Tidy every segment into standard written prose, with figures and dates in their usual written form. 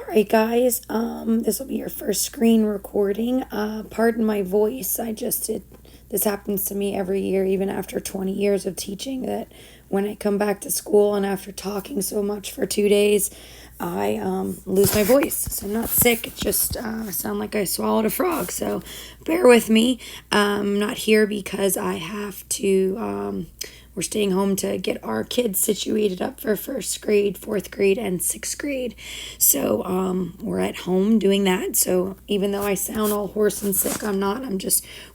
Alright guys, this will be your first screen recording. Pardon my voice, this happens to me every year, even after 20 years of teaching, that when I come back to school and after talking so much for 2 days, I lose my voice. So I'm not sick, it just sound like I swallowed a frog, so bear with me. I'm not here because I have to, we're staying home to get our kids situated up for first grade, fourth grade, and sixth grade. So we're at home doing that. So even though I sound all hoarse and sick, I'm not.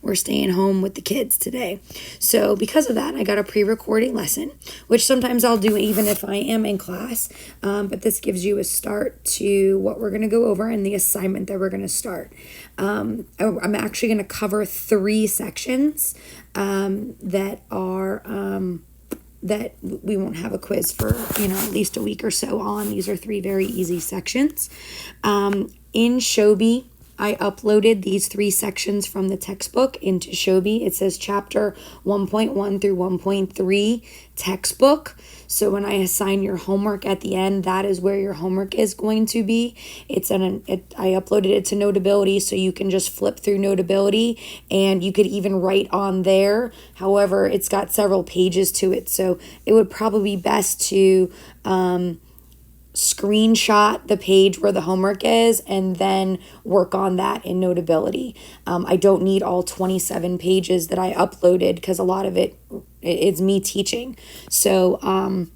We're staying home with the kids today. So because of that, I got a pre-recording lesson, which sometimes I'll do even if I am in class. But this gives you a start to what we're going to go over and the assignment that we're going to start. I'm actually going to cover 3 sections that are that we won't have a quiz for at least a week or so on. These are 3 very easy sections. In Shobi, I uploaded these 3 sections from the textbook into Shobi. It says chapter 1.1 through 1.3 textbook. So when I assign your homework at the end, that is where your homework is going to be. I uploaded it to Notability, so you can just flip through Notability and you could even write on there. However, it's got several pages to it, so it would probably be best to screenshot the page where the homework is and then work on that in Notability. I don't need all 27 pages that I uploaded because a lot of it's me teaching. So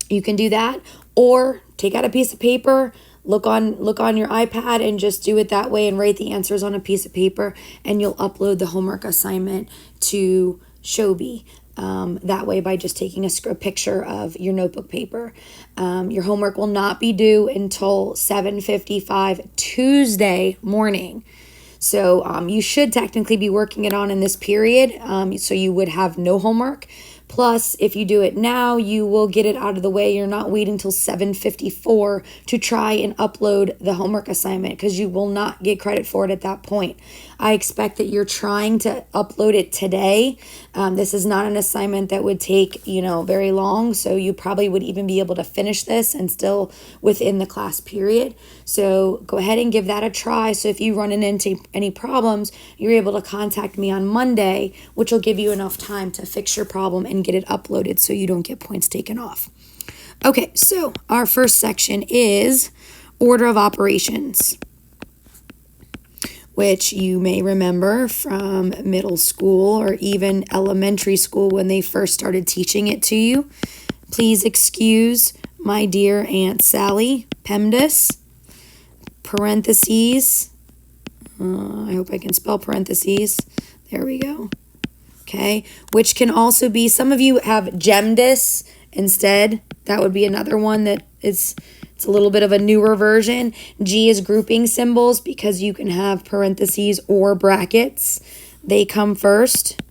you can do that, or take out a piece of paper, look on your iPad and just do it that way and write the answers on a piece of paper, and you'll upload the homework assignment to Shobi. That way, by just taking a picture of your notebook paper. Your homework will not be due until 7:55 Tuesday morning. So you should technically be working it on in this period, so you would have no homework. Plus, if you do it now, you will get it out of the way. You're not waiting till 7:54 to try and upload the homework assignment, because you will not get credit for it at that point. I expect that you're trying to upload it today. This is not an assignment that would take, very long, so you probably would even be able to finish this and still within the class period. So go ahead and give that a try. So if you run into any problems, you're able to contact me on Monday, which will give you enough time to fix your problem and get it uploaded so you don't get points taken off. Okay, so our first section is order of operations, which you may remember from middle school or even elementary school when they first started teaching it to you. Please excuse my dear Aunt Sally PEMDAS, parentheses. I hope I can spell parentheses. There we go. Okay, which can also be, some of you have GEMDAS instead. That would be another one that it's a little bit of a newer version. G is grouping symbols because you can have parentheses or brackets. They come first.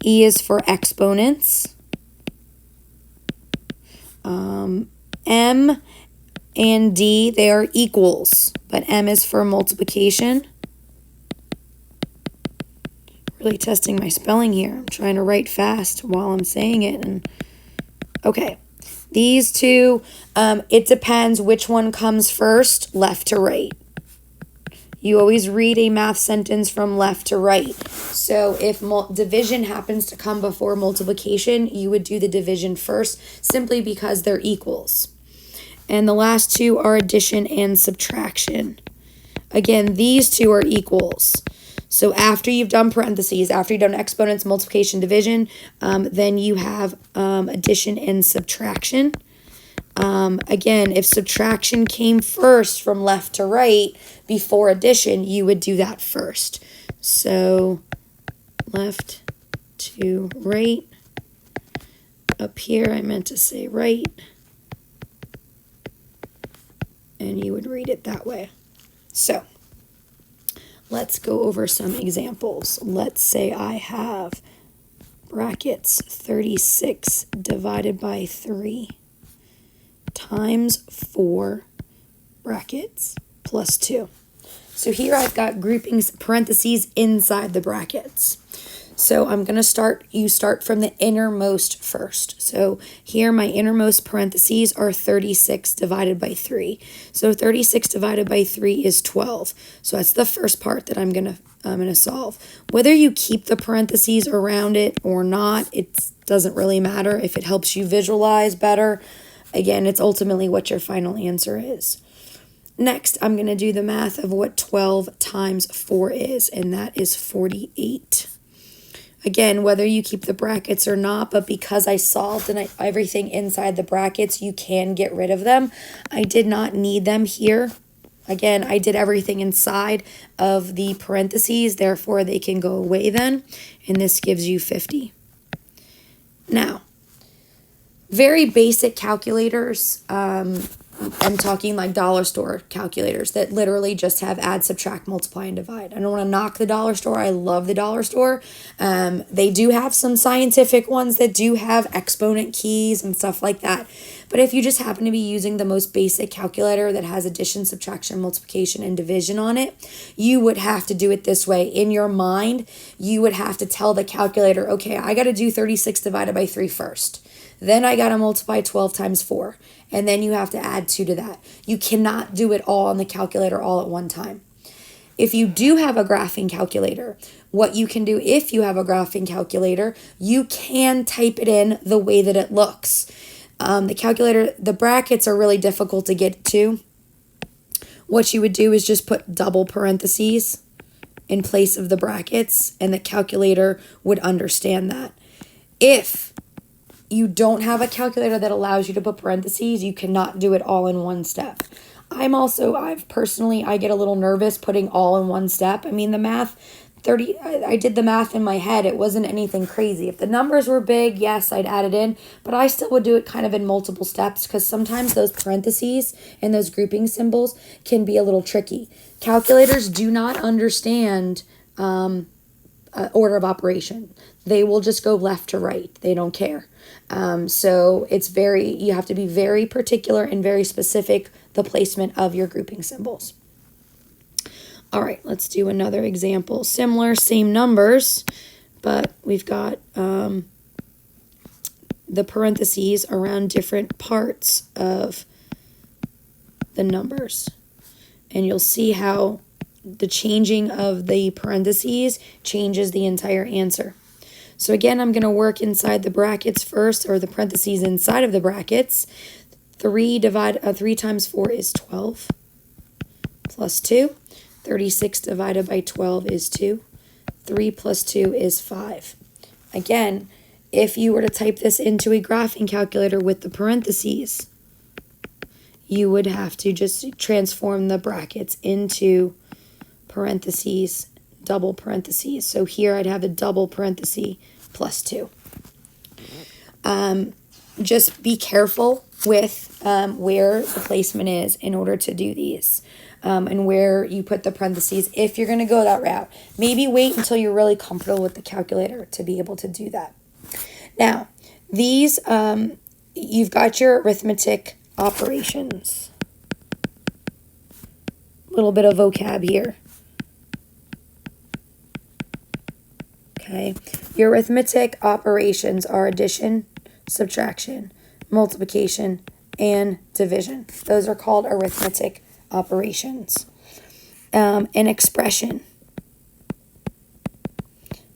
E is for exponents. M and D, they are equals, but M is for multiplication. Really testing my spelling here. I'm trying to write fast while I'm saying it. And okay, these 2, it depends which one comes first, left to right. You always read a math sentence from left to right. So if division happens to come before multiplication, you would do the division first, simply because they're equals. And the last 2 are addition and subtraction. Again, these 2 are equals. So after you've done parentheses, after you've done exponents, multiplication, division, then you have addition and subtraction. Again, if subtraction came first from left to right before addition, you would do that first. So left to right. Up here, I meant to say right. And you would read it that way. So let's go over some examples. Let's say I have brackets 36 divided by 3 times 4 brackets plus 2. So here I've got groupings, parentheses inside the brackets. So I'm going to you start from the innermost first. So here my innermost parentheses are 36 divided by 3. So 36 divided by 3 is 12. So that's the first part that I'm going to solve. Whether you keep the parentheses around it or not, it doesn't really matter if it helps you visualize better. Again, it's ultimately what your final answer is. Next, I'm going to do the math of what 12 times 4 is, and that is 48. Again, whether you keep the brackets or not, but because I solved and everything inside the brackets, you can get rid of them. I did not need them here. Again, I did everything inside of the parentheses, therefore they can go away then, and this gives you 50. Now, very basic calculators, I'm talking like dollar store calculators that literally just have add, subtract, multiply, and divide. I don't want to knock the dollar store. I love the dollar store. They do have some scientific ones that do have exponent keys and stuff like that. But if you just happen to be using the most basic calculator that has addition, subtraction, multiplication, and division on it, you would have to do it this way. In your mind, you would have to tell the calculator, okay, I got to do 36 divided by 3 first. Then I got to multiply 12 times 4. And then you have to add 2 to that. You cannot do it all on the calculator all at one time. If you do have a graphing calculator, what you can do if you have a graphing calculator, you can type it in the way that it looks. The calculator, the brackets are really difficult to get to. What you would do is just put double parentheses in place of the brackets, and the calculator would understand that. If you don't have a calculator that allows you to put parentheses, you cannot do it all in one step. I get a little nervous putting all in one step. I mean, the math, I did the math in my head. It wasn't anything crazy. If the numbers were big, yes, I'd add it in, but I still would do it kind of in multiple steps because sometimes those parentheses and those grouping symbols can be a little tricky. Calculators do not understand order of operation. They will just go left to right. They don't care. So you have to be very particular and very specific the placement of your grouping symbols. All right, let's do another example. Similar, same numbers, but we've got the parentheses around different parts of the numbers. And you'll see how the changing of the parentheses changes the entire answer. So again, I'm going to work inside the brackets first, or the parentheses inside of the brackets. 3 times 4 is 12, plus 2. 36 divided by 12 is 2. 3 plus 2 is 5. Again, if you were to type this into a graphing calculator with the parentheses, you would have to just transform the brackets into parentheses, double parentheses. So here I'd have a double parenthesis plus 2. Just be careful with where the placement is in order to do these. And where you put the parentheses if you're going to go that route. Maybe wait until you're really comfortable with the calculator to be able to do that. Now, these, you've got your arithmetic operations. A little bit of vocab here. Okay, your arithmetic operations are addition, subtraction, multiplication, and division. Those are called arithmetic operations. An expression.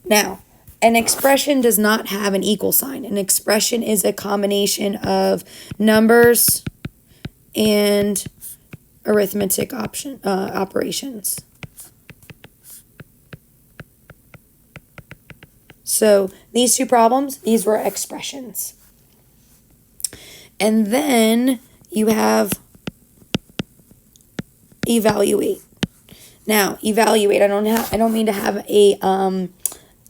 Now, an expression does not have an equal sign. An expression is a combination of numbers and arithmetic operations. So these two problems, these were expressions. And then you have evaluate. Now, evaluate, I don't mean to have a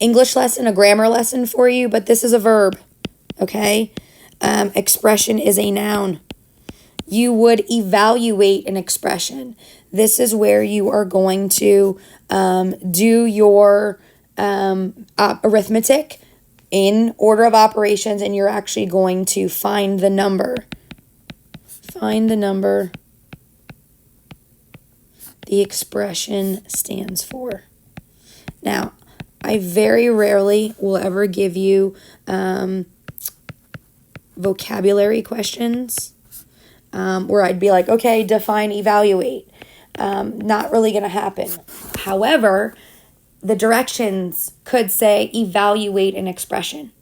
English lesson, a grammar lesson for you, but this is a verb, okay? Expression is a noun. You would evaluate an expression. This is where you are going to do your arithmetic in order of operations, and you're actually going to find the number. Find the number the expression stands for. Now, I very rarely will ever give you vocabulary questions where I'd be like, okay, define, evaluate. Not really going to happen. However, the directions could say evaluate an expression.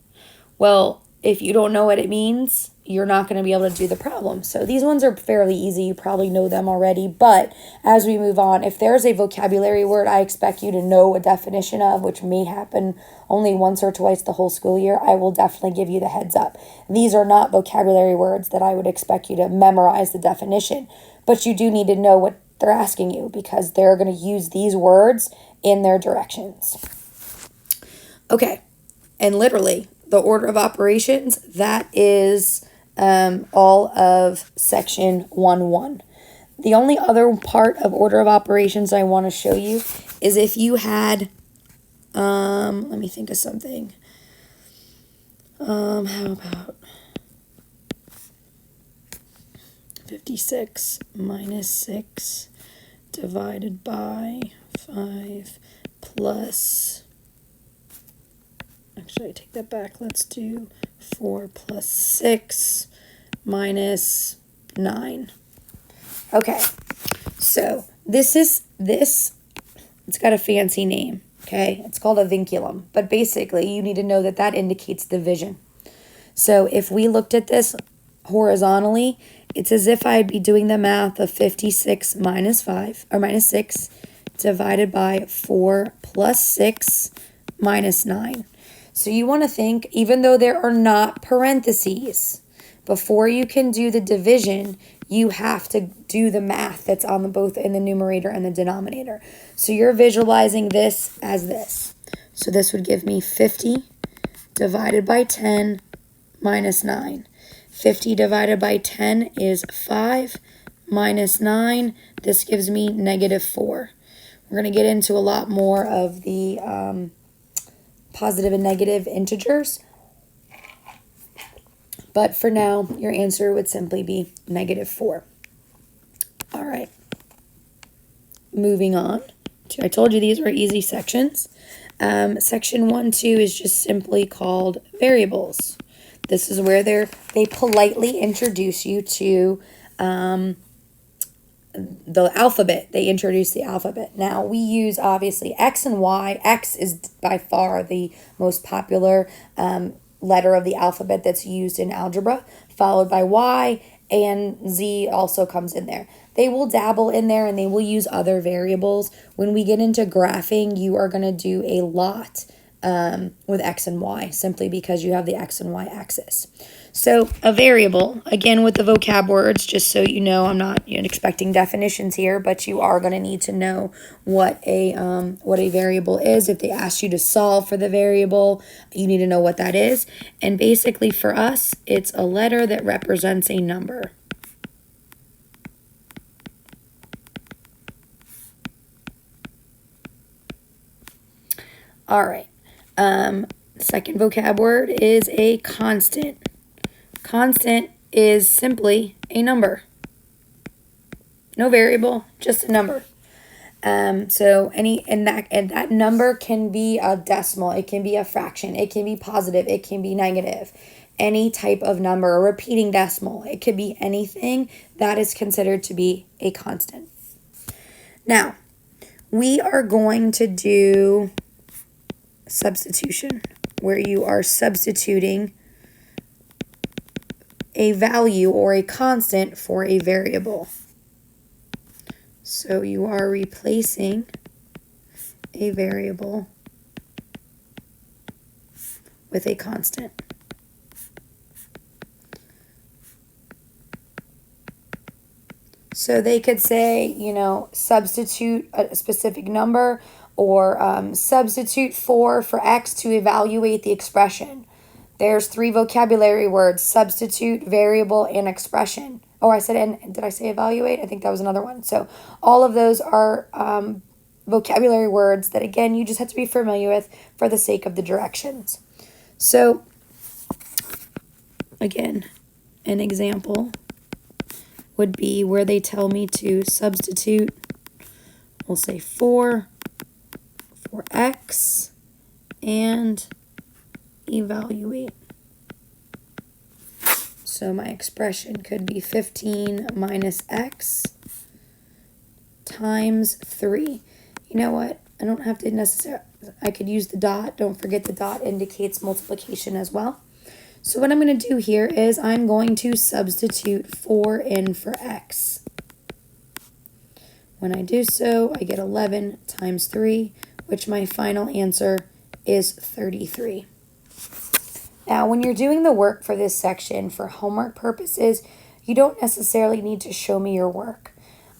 Well, if you don't know what it means, you're not going to be able to do the problem. So these ones are fairly easy. You probably know them already. But as we move on, if there's a vocabulary word I expect you to know a definition of, which may happen only once or twice the whole school year, I will definitely give you the heads up. These are not vocabulary words that I would expect you to memorize the definition. But you do need to know what they're asking you because they're going to use these words in their directions. Okay, and literally, the order of operations, that is all of section 1.1. The only other part of order of operations I want to show you is if you had, let me think of something. How about 56 minus 6 divided by 5 plus... Actually, I take that back. Let's do 4 plus 6 minus 9. Okay, so this, it's got a fancy name, okay? It's called a vinculum, but basically you need to know that that indicates division. So if we looked at this horizontally, it's as if I'd be doing the math of 56 minus 5, or minus 6, divided by 4 plus 6 minus 9. So you want to think, even though there are not parentheses, before you can do the division, you have to do the math that's on both in the numerator and the denominator. So you're visualizing this as this. So this would give me 50 divided by 10 minus 9. 50 divided by 10 is 5 minus 9. This gives me negative 4. We're going to get into a lot more of the positive and negative integers. But for now, your answer would simply be negative 4. All right. Moving on. I told you these were easy sections. Section 1.2 is just simply called variables. This is where they politely introduce you to the alphabet. They introduce the alphabet. Now, we use, obviously, X and Y. X is by far the most popular letter of the alphabet that's used in algebra, followed by Y, and Z also comes in there. They will dabble in there, and they will use other variables. When we get into graphing, you are going to do a lot with X and Y, simply because you have the X and Y axis. So a variable, again with the vocab words, just so you know, I'm not expecting definitions here, but you are going to need to know what a variable is. If they ask you to solve for the variable, you need to know what that is. And basically for us, it's a letter that represents a number. All right. Second vocab word is a constant. Constant is simply a number. No variable, just a number. So that number can be a decimal, it can be a fraction, it can be positive, it can be negative. Any type of number, a repeating decimal, it could be anything that is considered to be a constant. Now, we are going to do substitution, where you are substituting a value or a constant for a variable. So you are replacing a variable with a constant. So they could say, substitute a specific number, or substitute 4 for X to evaluate the expression. There's 3 vocabulary words: substitute, variable, and expression. Oh, did I say evaluate? I think that was another one. So all of those are vocabulary words that, again, you just have to be familiar with for the sake of the directions. So, again, an example would be where they tell me to substitute, we'll say 4 for X and evaluate. So my expression could be 15 minus x times 3. You know what? I don't have to necessarily, I could use the dot. Don't forget the dot indicates multiplication as well. So what I'm going to do here is I'm going to substitute 4 in for x. When I do so, I get 11 times 3, which my final answer is 33. Now, when you're doing the work for this section for homework purposes, you don't necessarily need to show me your work.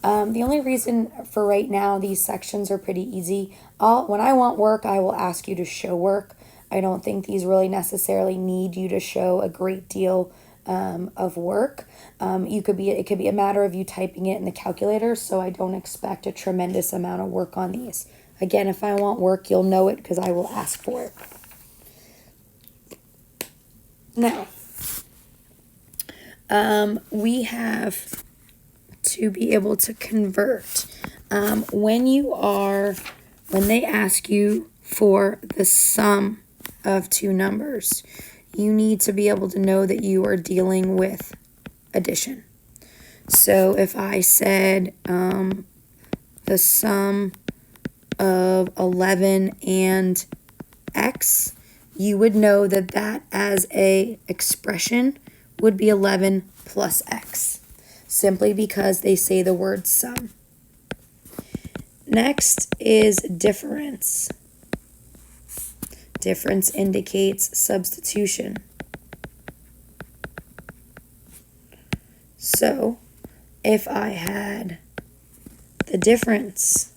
The only reason for right now, these sections are pretty easy. When I want work, I will ask you to show work. I don't think these really necessarily need you to show a great deal of work. It could be a matter of you typing it in the calculator, so I don't expect a tremendous amount of work on these. Again, if I want work, you'll know it because I will ask for it. Now, we have to be able to convert. When they ask you for the sum of two numbers, you need to be able to know that you are dealing with addition. So if I said the sum of 11 and x, you would know that that as a expression would be 11 plus x, simply because they say the word sum. Next is difference. Difference indicates substitution. So if I had the difference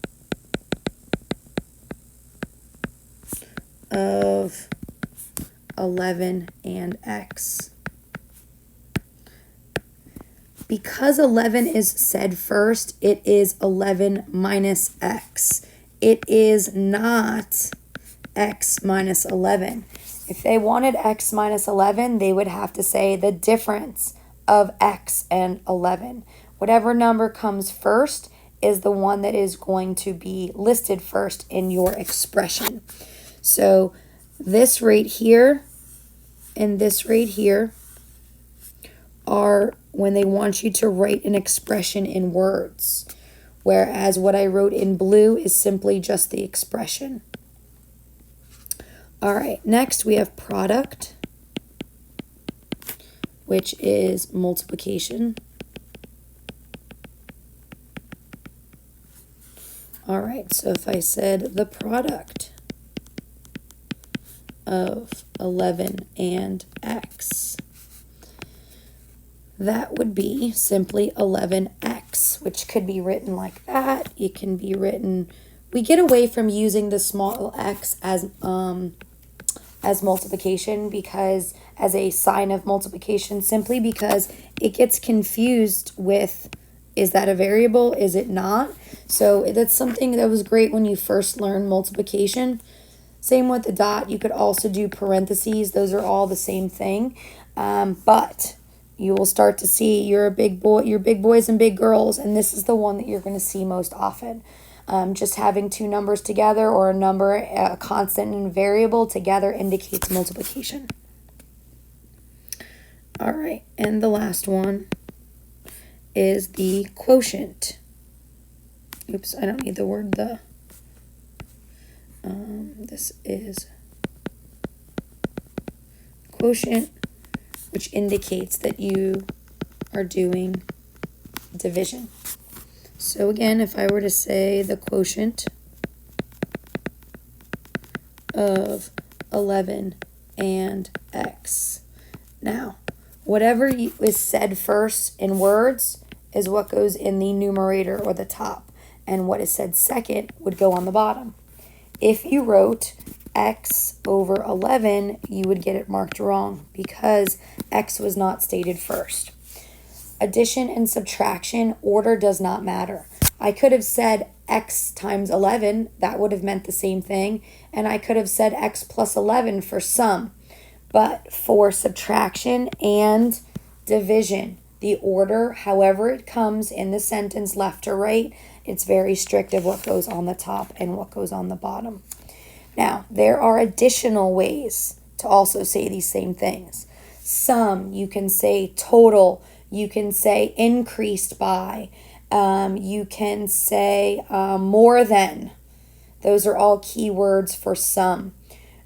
of 11 and x, because 11 is said first, it is 11 minus x. It is not x minus 11. If they wanted x minus 11, they would have to say the difference of x and 11. Whatever number comes first is the one that is going to be listed first in your expression. So this right here and this right here are when they want you to write an expression in words, whereas what I wrote in blue is simply just the expression. All right, next we have product, which is multiplication. All right, so if I said the product of 11 and x, that would be simply 11x, which could be written like that. It can be written, we get away from using the small x as multiplication, because as a sign of multiplication, simply because it gets confused with, is that a variable? Is it not? So that's something that was great when you first learned multiplication. Same with the dot. You could also do parentheses. Those are all the same thing. But you will start to see your big boys and big girls, and this is the one that you're going to see most often. Just having two numbers together, or a number, a constant and variable together, indicates multiplication. All right, and the last one is the quotient. Oops, I don't need the word the. This is quotient, which indicates that you are doing division. So again, if I were to say the quotient of 11 and x. Now, whatever is said first in words is what goes in the numerator or the top, and what is said second would go on the bottom. If you wrote x over 11, you would get it marked wrong because x was not stated first. Addition and subtraction, order does not matter. I could have said x times 11, that would have meant the same thing, and I could have said x plus 11 for sum. But for subtraction and division, the order, however it comes in the sentence left to right, it's very strict of what goes on the top and what goes on the bottom. Now, there are additional ways to also say these same things. Sum, you can say total, you can say increased by, you can say more than. Those are all keywords for sum,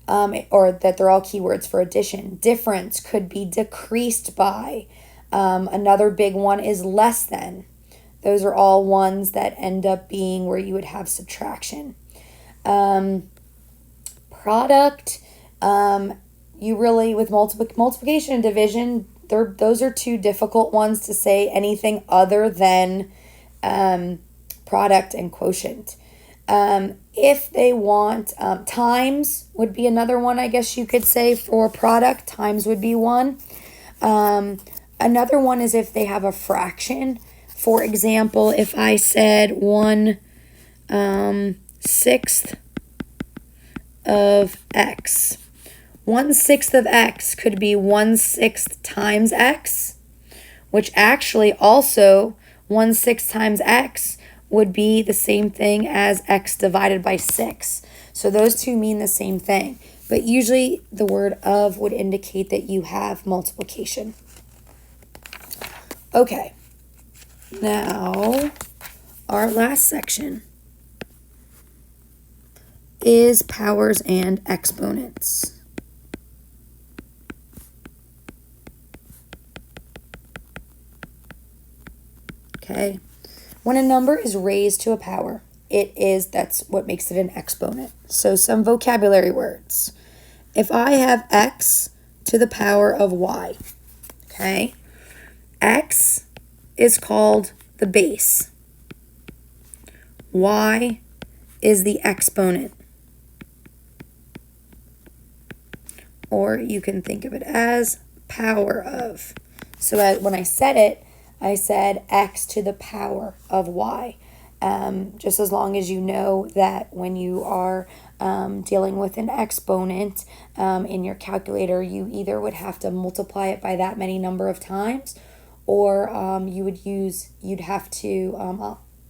or that they're all keywords for addition. Difference could be decreased by. Another big one is less than. Those are all ones that end up being where you would have subtraction. Product, you really, with multiplication and division, those are two difficult ones to say anything other than product and quotient. If they want, times would be another one, I guess you could say, for product. Times would be one. Another one is if they have a fraction. For example, if I said 1/6 of x. 1/6 of x could be 1/6 times x, which actually also 1/6 times x would be the same thing as x divided by 6. So those two mean the same thing. But usually the word of would indicate that you have multiplication. Okay. Now, our last section is powers and exponents. Okay. When a number is raised to a power, that's what makes it an exponent. So some vocabulary words. If I have x to the power of y, okay, x is called the base. Y is the exponent. Or you can think of it as power of. So when I said it, I said x to the power of y. Just as long as you know that when you are dealing with an exponent in your calculator, you either would have to multiply it by that many number of times, or you'd have to,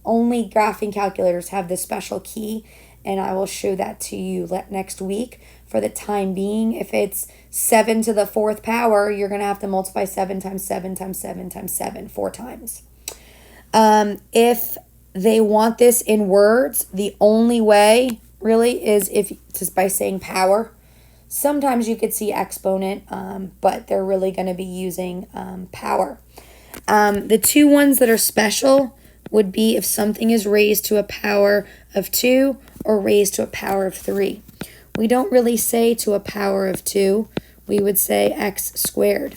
only graphing calculators have this special key, and I will show that to you next week. For the time being, if it's 7 to the 4th power, you're going to have to multiply 7 times 7 times 7 times 7 4 times. If they want this in words, the only way really is just by saying power. Sometimes you could see exponent, but they're really going to be using power. The two ones that are special would be if something is raised to a power of 2 or raised to a power of 3. We don't really say to a power of 2. We would say x squared.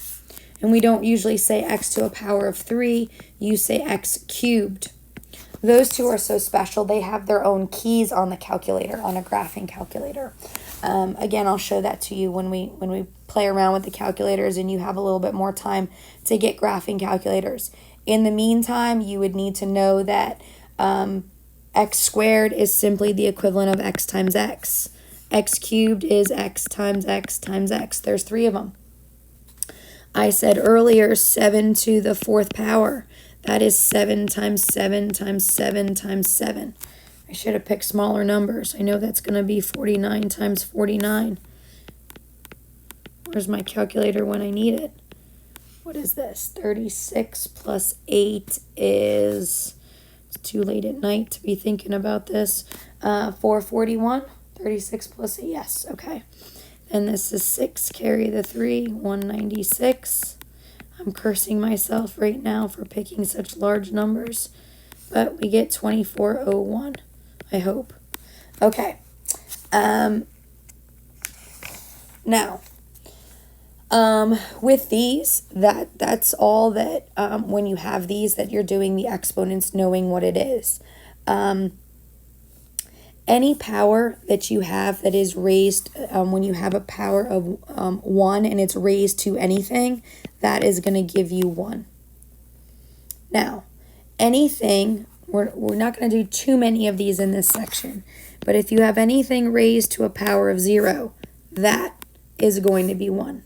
And we don't usually say x to a power of 3. You say x cubed. Those two are so special. They have their own keys on the calculator, on a graphing calculator. Again, I'll show that to you when we play around with the calculators and you have a little bit more time to get graphing calculators. In the meantime, you would need to know that x squared is simply the equivalent of x times x. X cubed is x times x times x. There's 3 of them. I said earlier 7 to the 4th power. That is 7 times 7 times 7 times 7. I should have picked smaller numbers. I know that's going to be 49 times 49. Where's my calculator when I need it? What is this? 36 plus 8 is... It's too late at night to be thinking about this. 441. 36 plus 8. Yes, okay. And this is 6. Carry the 3. 196. I'm cursing myself right now for picking such large numbers. But we get 2401. I hope. Okay. Now, with these, that's all that, when you have these, that you're doing the exponents knowing what it is. Any power that you have that is raised, when you have a power of 1 and it's raised to anything, that is going to give you 1. Now, anything, we're not going to do too many of these in this section, but if you have anything raised to a power of 0, that is going to be 1.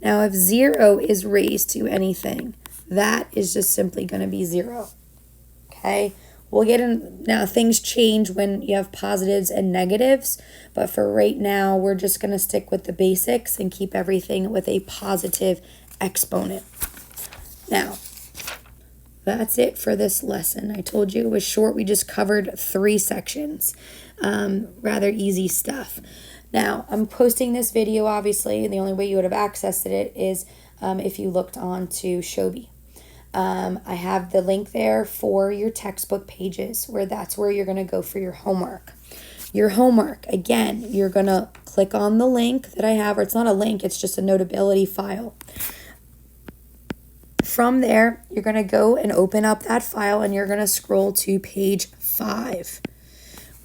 Now, if 0 is raised to anything, that is just simply going to be 0. Okay? We'll get in now. Things change when you have positives and negatives, but for right now, we're just going to stick with the basics and keep everything with a positive exponent. Now, that's it for this lesson. I told you it was short. We just covered 3 sections. Rather easy stuff. Now, I'm posting this video, obviously, and the only way you would have accessed it is if you looked on to Shobi. I have the link there for your textbook pages, where that's where you're going to go for your homework. Your homework, again, you're going to click on the link that I have, or it's not a link, it's just a Notability file. From there, you're going to go and open up that file, and you're going to scroll to page 5.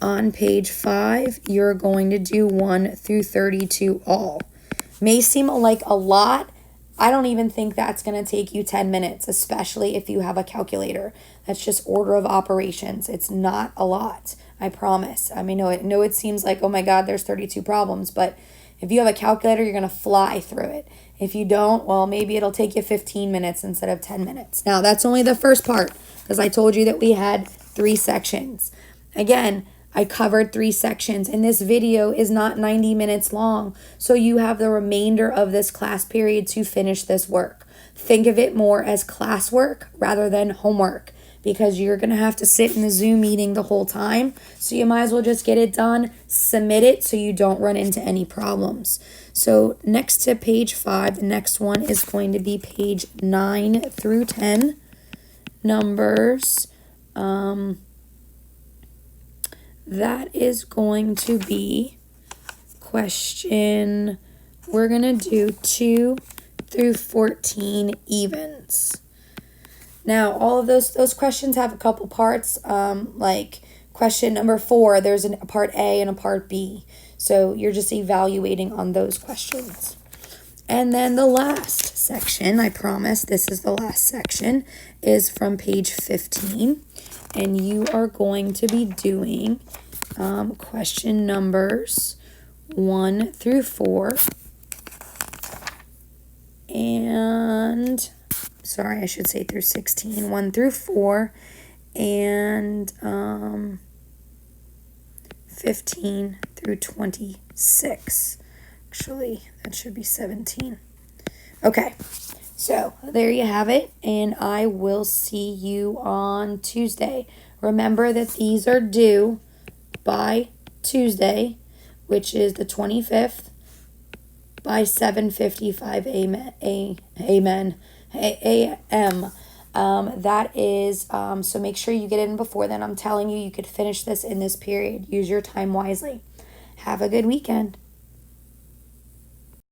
On page 5, you're going to do 1 through 32 all. May seem like a lot. I don't even think that's going to take you 10 minutes, especially if you have a calculator. That's just order of operations. It's not a lot, I promise. I mean, no, it seems like, oh my God, there's 32 problems, but if you have a calculator, you're going to fly through it. If you don't, well, maybe it'll take you 15 minutes instead of 10 minutes. Now, that's only the first part, because I told you that we had 3 sections. Again, I covered 3 sections, and this video is not 90 minutes long, so you have the remainder of this class period to finish this work. Think of it more as classwork rather than homework, because you're going to have to sit in the Zoom meeting the whole time, so you might as well just get it done, submit it so you don't run into any problems. So next to page 5, the next one is going to be page 9 through 10, numbers. That is going to be question, we're going to do 2 through 14 evens. Now, all of those questions have a couple parts, like question number 4, there's a part A and a part B. So you're just evaluating on those questions. And then the last section, I promise this is the last section, is from page 15. And you are going to be doing question numbers 1 through 4. And, sorry, I should say through 16. 1 through 4. And 15 through 26. Actually, that should be 17. Okay. So, there you have it, and I will see you on Tuesday. Remember that these are due by Tuesday, which is the 25th, by 7:55 a.m. That is, so make sure you get in before then. I'm telling you, you could finish this in this period. Use your time wisely. Have a good weekend.